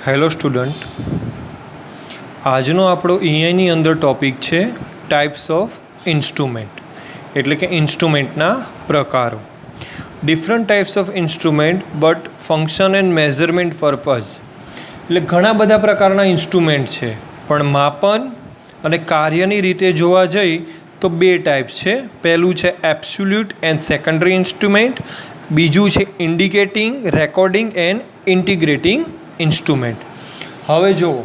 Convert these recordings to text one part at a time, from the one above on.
Hello student, આજનો આપણો EIની અંદર ટૉપિક છે ટાઈપ્સ ઓફ ઇન્સ્ટ્રુમેન્ટ, એટલે કે ઇન્સ્ટ્રુમેન્ટના પ્રકારો. Different types of instrument but function and measurement purpose. એટલે ઘણા બધા પ્રકારના ઇન્સ્ટ્રુમેન્ટ છે, પણ માપન અને કાર્યની રીતે જોવા જઈ તો બે ટાઈપ છે. પહેલું છે એબ્સોલ્યુટ એન્ડ સેકન્ડરી ઇન્સ્ટ્રુમેન્ટ, બીજું છે indicating, recording and integrating instrument. હવે જુઓ,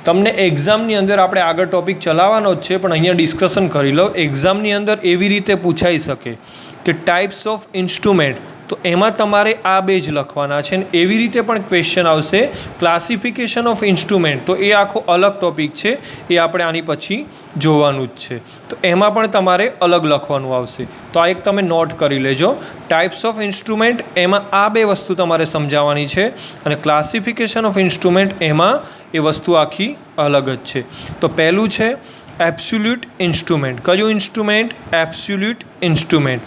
તમને એક્ઝામની અંદર આપણે આગળ ટૉપિક ચલાવવાનો જ છે, પણ અહીંયા ડિસ્કશન કરી લો. એક્ઝામની અંદર એવી રીતે પૂછાઈ શકે કે ટાઈપ્સ ઓફ ઇન્સ્ટ્રુમેન્ટ, તો એમાં તમારે આ બે જ લખવાના છે. ને એવી રીતે પણ ક્વેશ્ચન આવશે ક્લાસિફિકેશન ઓફ ઇન્સ્ટ્રુમેન્ટ, તો એ આખો અલગ ટૉપિક છે, એ આપણે આની પછી જોવાનું જ છે. તો એમાં પણ તમારે અલગ લખવાનું આવશે. તો આ એક તમે નોટ કરી લેજો. ટાઈપ્સ ઓફ ઇન્સ્ટ્રુમેન્ટ, એમાં આ બે વસ્તુ તમારે સમજાવવાની છે, અને ક્લાસિફિકેશન ઓફ ઇન્સ્ટ્રુમેન્ટ, એમાં એ વસ્તુ આખી અલગ જ છે. તો પહેલું છે એબ્સોલ્યુટ ઇન્સ્ટ્રુમેન્ટ. કયું ઇન્સ્ટ્રુમેન્ટ? Absolute instrument.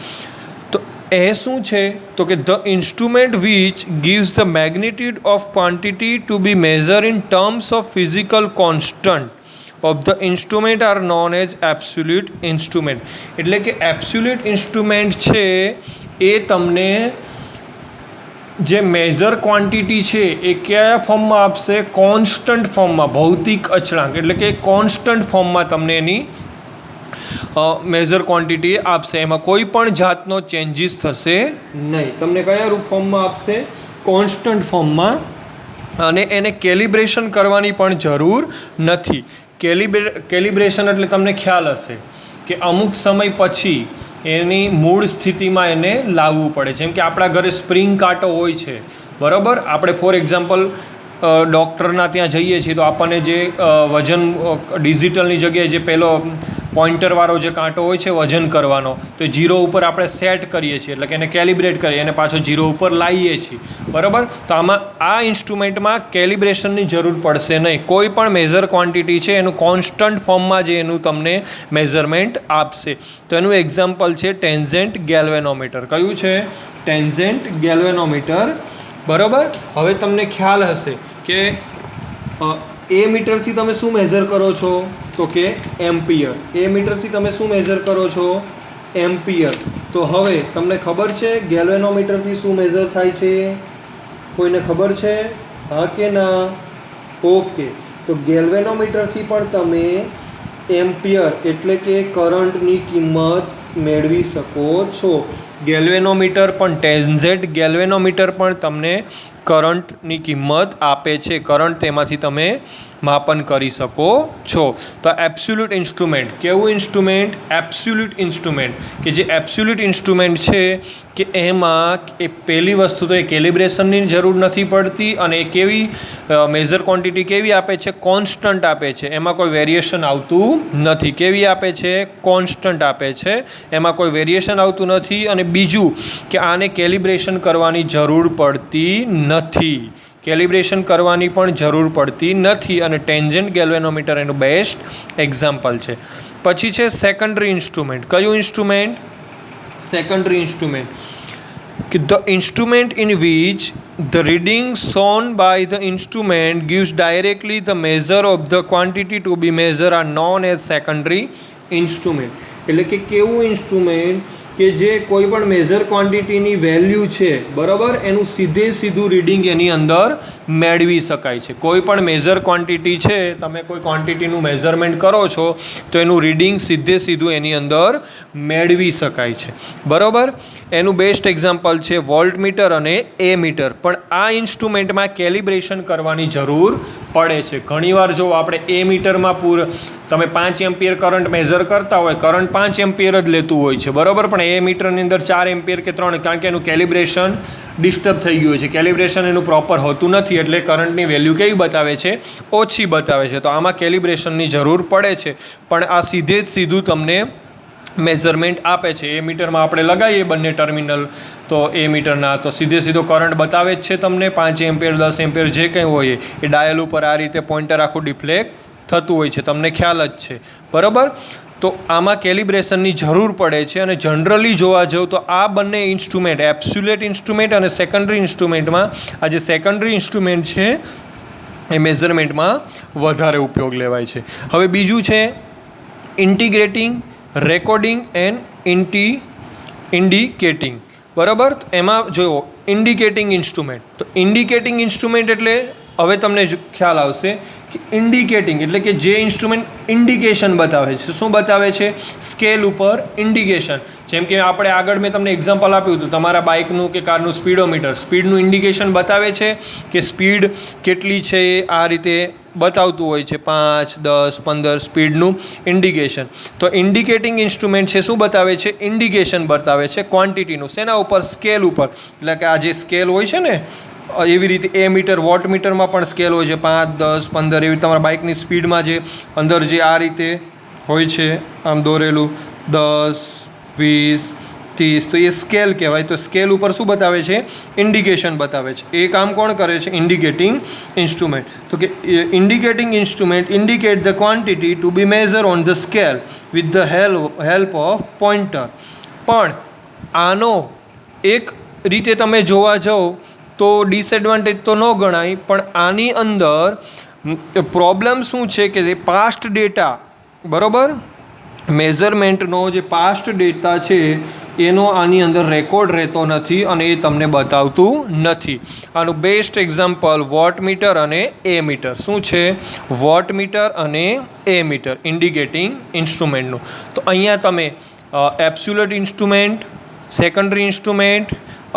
તો એ શું છે? તો કે the instrument which gives the magnitude of quantity to be measure in terms of physical constant of the instrument are known as absolute instrument. એટલે કે એબ્સોલ્યુટ ઇન્સ્ટ્રુમેન્ટ છે એ તમને જે મેજર ક્વોન્ટિટી છે એ કયા ફોર્મમાં આપશે? કોન્સ્ટન્ટ ફોર્મમાં, ભૌતિક અચળાંક, એટલે કે કોન્સ્ટન્ટ ફોર્મમાં તમને એની મેજર ક્વોન્ટિટી આપશે. એમાં કોઈ પણ જાતનો ચેન્જીસ થશે નહીં. તમને કયા રૂપ ફોર્મમાં આપશે? કોન્સ્ટન્ટ ફોર્મમાં. અને એને કેલિબ્રેશન કરવાની પણ જરૂર નથી. કેલિબ્રેશન એટલે તમને ખ્યાલ હશે કે અમુક સમય પછી એની મૂળ સ્થિતિમાં એને લાવવું પડે. જેમ કે આપણા ઘરે સ્પ્રિંગ કાંટો હોય છે, બરાબર. આપણે ફોર એક્ઝામ્પલ ડૉક્ટરના ત્યાં જઈએ છીએ તો આપણને જે વજન ડિજિટલની જગ્યાએ જે પહેલો પોઇન્ટરવાળો જે કાંટો હોય છે વજન કરવાનો, તો એ જીરો ઉપર આપણે સેટ કરીએ છીએ, એટલે કે એને કેલિબ્રેટ કરીએ, એને પાછો જીરો ઉપર લાવીએ છીએ, બરાબર. તો આમાં આ ઇન્સ્ટ્રુમેન્ટમાં કેલિબ્રેશનની જરૂર પડશે નહીં. કોઈ પણ મેજર ક્વોન્ટિટી છે એનું કોન્સ્ટન્ટ ફોર્મમાં જે એનું તમને મેઝરમેન્ટ આપશે. તો એનું એક્ઝામ્પલ છે ટેન્જેન્ટ ગેલ્વેનોમીટર. કયું છે? ટેન્જેન્ટ ગેલ્વેનોમીટર, બરાબર. હવે તમને ખ્યાલ હશે કે એ મીટરથી તમે શું મેઝર કરો છો? તો કે એમ્પિયર. એ મીટરથી તમે શું મેઝર કરો છો? એમ્પિયર. તો હવે તમને ખબર છે ગેલ્વેનોમીટરથી શું મેઝર થાય છે? કોઈને ખબર છે? હા કે ના? ઓકે. તો ગેલ્વેનોમીટરથી પણ તમે એમ્પિયર એટલે કે કરંટની કિંમત મેળવી શકો છો. ગેલ્વેનોમીટર પણ, ટેન્જેન્ટ ગેલ્વેનોમીટર પણ તમને કરંટની કિંમત આપે છે. કરંટ તેમાંથી તમે માપન કરી શકો છો. તો એબ્સોલ્યુટ ઇન્સ્ટ્રુમેન્ટ. કેવું ઇન્સ્ટ્રુમેન્ટ? Absolute instrument. કે જે એબ્સોલ્યુટ ઇન્સ્ટ્રુમેન્ટ છે કે એમાં એ પહેલી વસ્તુ તો એ કેલિબ્રેશનની જરૂર નથી પડતી, અને એ કેવી મેજર ક્વોન્ટિટી કેવી આપે છે? કોન્સ્ટન્ટ આપે છે. એમાં કોઈ વેરિએશન આવતું નથી. કેવી આપે છે? કોન્સ્ટન્ટ આપે છે. એમાં કોઈ વેરિએશન આવતું નથી. અને બીજું કે આને કેલિબ્રેશન કરવાની જરૂર પડતી નથી. કેલિબ્રેશન કરવાની પણ જરૂર પડતી નથી. અને ટેન્જેન્ટ ગેલ્વેનોમીટર એનું બેસ્ટ એક્ઝામ્પલ છે. પછી છે સેકન્ડરી ઇન્સ્ટ્રુમેન્ટ. કયું ઇન્સ્ટ્રુમેન્ટ? Secondary instrument. કે the instrument in which the reading shown by the instrument gives directly the measure of the quantity to be measured are known as secondary instrument. એટલે કે કેવું instrument કે જે કોઈ પણ major ક્વોન્ટિટીની value છે, બરાબર, એનું સીધું રીડિંગ એની અંદર મેળવી શકાય છે. કોઈ પણ મેજર ક્વોન્ટિટી છે, તમે કોઈ ક્વોન્ટિટીનું મેઝરમેન્ટ કરો છો તો એનું રીડિંગ સીધું એની અંદર મેળવી શકાય છે, બરાબર. એનું બેસ્ટ એક્ઝામ્પલ છે વોલ્ટમીટર અને એ મીટર. પણ આ ઇન્સ્ટ્રુમેન્ટમાં કેલિબ્રેશન કરવાની જરૂર પડે છે. ઘણીવાર જો આપણે એ મીટરમાં તમે 5 એમ્પિયર કરંટ મેઝર કરતા હોય, કરંટ 5 એમ્પિયર જ લેતું હોય છે, બરાબર. પણ એ મીટરની અંદર 4 એમ્પિયર કે 3, કારણ કે એનું કેલિબ્રેશન ડિસ્ટર્બ થઈ ગયું છે. કેલિબ્રેશન એનું પ્રોપર હોતું નથી, એટલે કરંટની વેલ્યુ કેવી બતાવે છે? ઓછી બતાવે છે. તો આમાં કેલિબ્રેશનની જરૂર પડે છે. પણ આ સીધું તમને મેઝરમેન્ટ આપે છે. એ મીટરમાં આપણે લગાવીએ બંને ટર્મિનલ, તો એ મીટરના તો સીધો કરંટ બતાવે જ છે તમને. 5 એમ્પિયર, 10 એમ્પિયર જે કંઈ હોય એ ડાયલ ઉપર આ રીતે પોઇન્ટર આખું ડિફ્લેક્ટ થતું હોય છે, તમને ખ્યાલ જ છે, બરાબર. તો આમાં કેલિબ્રેશનની જરૂર પડે છે. અને જનરલી જોવા જાવ તો આ બંને ઇન્સ્ટ્રુમેન્ટ, એબ્સોલ્યુટ ઇન્સ્ટ્રુમેન્ટ અને સેકન્ડરી ઇન્સ્ટ્રુમેન્ટમાં, આ જે સેકન્ડરી ઇન્સ્ટ્રુમેન્ટ છે એ મેઝરમેન્ટમાં વધારે ઉપયોગ લેવાય છે. હવે બીજું છે ઇન્ટિગ્રેટિંગ, રેકોર્ડિંગ એન્ડ ઇન્ડિકેટિંગ. બરાબર, એમાં જુઓ ઇન્ડિકેટિંગ ઇન્સ્ટ્રુમેન્ટ. તો ઇન્ડિકેટિંગ ઇન્સ્ટ્રુમેન્ટ એટલે હવે તમને ખ્યાલ આવશે કે ઇન્ડિકેટિંગ એટલે કે જે ઇન્સ્ટ્રુમેન્ટ ઇન્ડિકેશન બતાવે છે. શું બતાવે છે? સ્કેલ ઉપર ઇન્ડિકેશન. જેમ કે આપણે આગળ મેં તમને એક્ઝામ્પલ આપ્યું હતું, તમારા બાઇકનું કે કારનું સ્પીડોમીટર, સ્પીડનું ઇન્ડિકેશન બતાવે છે કે સ્પીડ કેટલી છે, આ રીતે બતાવતું હોય છે, 5, 10, 15 સ્પીડનું ઇન્ડિકેશન. તો ઇન્ડિકેટિંગ ઇન્સ્ટ્રુમેન્ટ છે શું બતાવે છે? ઇન્ડિકેશન બતાવે છે ક્વોન્ટિટીનું. શેના ઉપર? સ્કેલ ઉપર. એટલે કે આ જે સ્કેલ હોય છે ને, એવી રીતે એ મીટર, વોટ મીટરમાં પણ સ્કેલ હોય છે, 5, 10, 15 એવી તમારા બાઇકની સ્પીડમાં જે અંદર જે આ રીતે હોય છે આમ દોરેલું 10, 20, 30, તો એ સ્કેલ કહેવાય. તો સ્કેલ ઉપર શું બતાવે છે? ઇન્ડિકેશન બતાવે છે. એ કામ કોણ કરે છે? Indicating instrument. તો કે indicating instrument indicate the quantity to be measure on the scale with the help of pointer. પણ આનો એક રીતે તમે જોવા જાઓ તો ડિસએડવાન્ટેજ તો ન ગણાય, પણ આની અંદર પ્રોબ્લેમ શું છે કે જે પાસ્ટ ડેટા, બરાબર, મેઝરમેન્ટનો જે પાસ્ટ ડેટા છે એનો આની અંદર રેકોર્ડ રહેતો નથી અને એ તમને બતાવતું નથી. આનું બેસ્ટ એક્ઝામ્પલ વોટ મીટર અને એ મીટર. શું છે? વોટ મીટર અને એ મીટર ઇન્ડિકેટિંગ ઇન્સ્ટ્રુમેન્ટનું. તો અહીંયા તમે એબ્સોલ્યુટ ઇન્સ્ટ્રુમેન્ટ, સેકન્ડરી ઇન્સ્ટ્રુમેન્ટ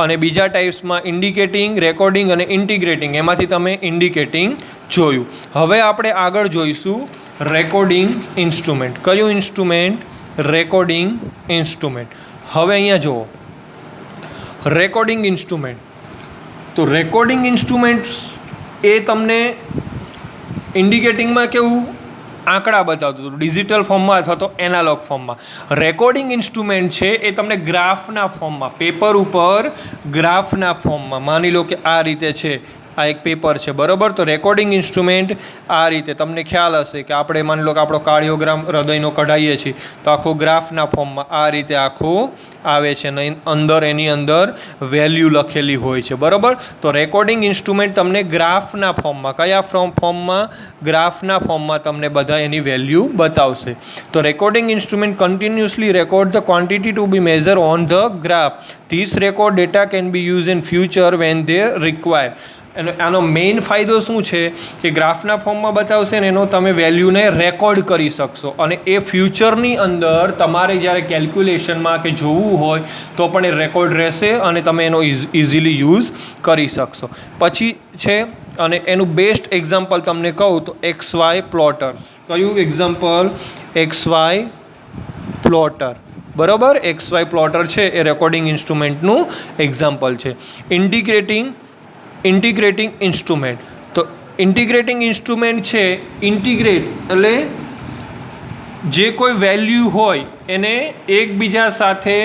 અને બીજા ટાઈપ્સમાં ઇન્ડિકેટિંગ, રેકોર્ડિંગ અને ઇન્ટિગ્રેટિંગ, એમાંથી તમે ઇન્ડિકેટિંગ જોયું. હવે આપણે આગળ જોઈશું રેકોર્ડિંગ ઇન્સ્ટ્રુમેન્ટ. કયું ઇન્સ્ટ્રુમેન્ટ? Recording instrument. હવે અહીંયા જુઓ રેકોર્ડિંગ ઇન્સ્ટ્રુમેન્ટ. તો રેકોર્ડિંગ ઇન્સ્ટ્રુમેન્ટ એ તમને ઇન્ડિકેટિંગમાં કેવું આંકડા બતાવતું હતું, ડિજિટલ ફોર્મમાં અથવા તો એનાલોગ ફોર્મમાં. રેકોર્ડિંગ ઇન્સ્ટ્રુમેન્ટ છે એ તમને ગ્રાફના ફોર્મમાં, પેપર ઉપર ગ્રાફના ફોર્મમાં, માની લો કે આ રીતે છે, આ એક પેપર છે, બરાબર. તો રેકોર્ડિંગ ઇન્સ્ટ્રુમેન્ટ આ રીતે તમને ખ્યાલ હશે કે આપણે માની લો કે આપણો કાર્ડિયોગ્રામ હૃદયનો કઢાવીએ છીએ તો આખો ગ્રાફના ફોર્મમાં આ રીતે આખું આવે છે અને અંદર એની અંદર વેલ્યુ લખેલી હોય છે, બરાબર. તો રેકોર્ડિંગ ઇન્સ્ટ્રુમેન્ટ તમને ગ્રાફના ફોર્મમાં, કયા ફોર્મમાં? ગ્રાફના ફોર્મમાં તમને બધા એની વેલ્યુ બતાવશે. તો recording instrument continuously record the quantity to be measure on the graph. This record data can be use in future when they require. અને આનો મેઇન ફાયદો શું છે કે ગ્રાફના ફોર્મમાં બતાવશે ને એનો તમે વેલ્યુને રેકોર્ડ કરી શકશો અને એ ફ્યુચરની અંદર તમારે જ્યારે કેલ્ક્યુલેશનમાં કે જોવું હોય તો પણ એ રેકોર્ડ રહેશે અને તમે એનો ઇઝીલી યુઝ કરી શકશો. પછી છે અને એનું બેસ્ટ એક્ઝામ્પલ તમને કહું તો XY પ્લોટર. કયું એક્ઝામ્પલ? XY પ્લોટર, બરાબર. XY પ્લોટર છે એ રેકોર્ડિંગ ઇન્સ્ટ્રુમેન્ટનું એક્ઝામ્પલ છે. Integrating instrument. તો ઇન્ટિગ્રેટિંગ ઇન્સ્ટ્રુમેન્ટ છે, ઇન્ટિગ્રેટ એટલે જે કોઈ વેલ્યુ હોય એને એકબીજા સાથે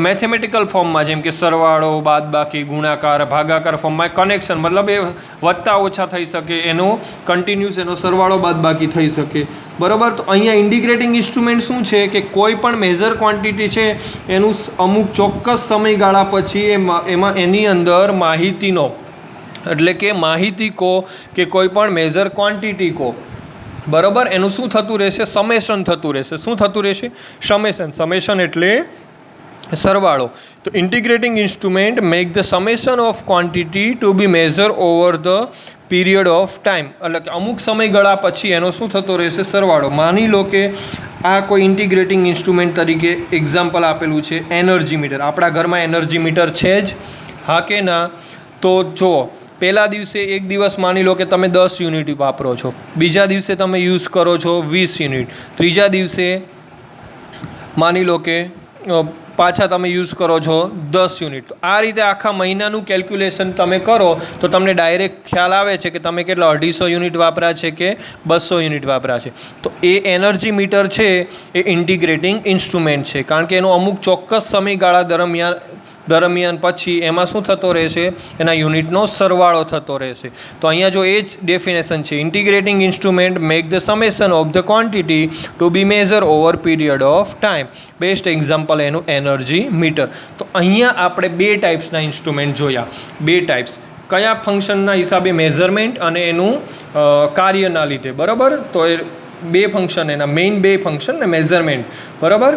મેથેમેટિકલ ફોર્મમાં, જેમ કે સરવાળો, બાદબાકી, ગુણાકાર, ભાગાકાર ફોર્મમાં કનેક્શન, મતલબ એ વત્તા ઓછા થઈ શકે, એનો કન્ટિન્યુઅસ એનો સરવાળો બાદબાકી થઈ શકે, બરાબર. તો અહીંયા ઇન્ટિગ્રેટિંગ ઇન્સ્ટ્રુમેન્ટ શું છે કે કોઈ પણ મેજર ક્વોન્ટિટી છે એનું અમુક ચોક્કસ સમયગાળા પછી એમાં એની અંદર માહિતીનો, એટલે કે માહિતી કહો કે કોઈ પણ મેજર ક્વોન્ટિટી કહો, બરાબર, એનું શું થતું રહેશે? સમેશન થતું રહેશે. શું થતું રહેશે? સમેશન. સમેશન એટલે સરવાળો. તો integrating instrument make the summation of quantity to be measure over the period of time. એટલે કે અમુક સમયગાળા પછી એનો શું થતો રહેશે? સરવાળો. માની લો કે આ કોઈ ઇન્ટિગ્રેટિંગ ઇન્સ્ટ્રુમેન્ટ તરીકે એક્ઝામ્પલ આપેલું છે એનર્જી મીટર. આપણા ઘરમાં એનર્જી મીટર છે જ, હા કે ના? તો જુઓ, પહેલા દિવસે એક દિવસ માની લો કે તમે 10 યુનિટ વાપરો છો, બીજા દિવસે તમે યુઝ કરો છો 20 યુનિટ, ત્રીજા દિવસે માની લો કે પાછા તમે યુઝ કરો છો 10 યુનિટ. તો આ રીતે આખા મહિનાનું કેલ્ક્યુલેશન તમે કરો તો તમને ડાયરેક્ટ ખ્યાલ આવે છે કે તમે કેટલા 250 યુનિટ વાપર્યા છે કે 200 યુનિટ વાપર્યા છે. તો એ એનર્જી મીટર છે એ ઇન્ટિગ્રેટિંગ ઇન્સ્ટ્રુમેન્ટ છે, કારણ કે એનો અમુક ચોક્કસ સમયગાળા દરમિયાન પછી એમાં શું થતો રહેશે? એના યુનિટનો સરવાળો થતો રહેશે. તો અહીંયા જો એ જ ડેફિનેશન છે, integrating instrument make the summation of the quantity to be measure over period of time. Best example એનું એનર્જી મીટર. તો અહીંયા આપણે બે ટાઈપ્સના ઇન્સ્ટ્રુમેન્ટ જોયા. બે ટાઈપ્સ કયા ફંક્શનના હિસાબે મેઝરમેન્ટ અને એનું કાર્યના લીધે, બરાબર. તો એ બે ફંક્શન, એના મેઇન બે ફંક્શન ને મેઝરમેન્ટ, બરાબર.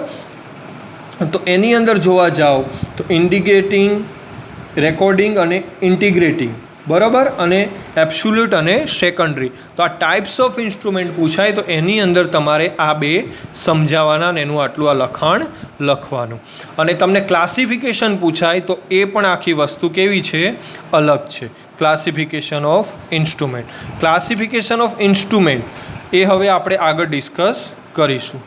તો એની અંદર જોવા જાઓ તો ઇન્ડિકેટિંગ, રેકોર્ડિંગ અને ઇન્ટિગ્રેટિંગ, બરાબર, અને એબ્સોલ્યુટ અને સેકન્ડરી. તો આ ટાઈપ્સ ઓફ ઇન્સ્ટ્રુમેન્ટ પૂછાય તો એની અંદર તમારે આ બે સમજાવવાના અને એનું આટલું આ લખાણ લખવાનું. અને તમને ક્લાસિફિકેશન પૂછાય તો એ પણ આખી વસ્તુ કેવી છે, અલગ છે. Classification of instrument, classification of instrument એ હવે આપણે આગળ ડિસ્કસ કરીશું.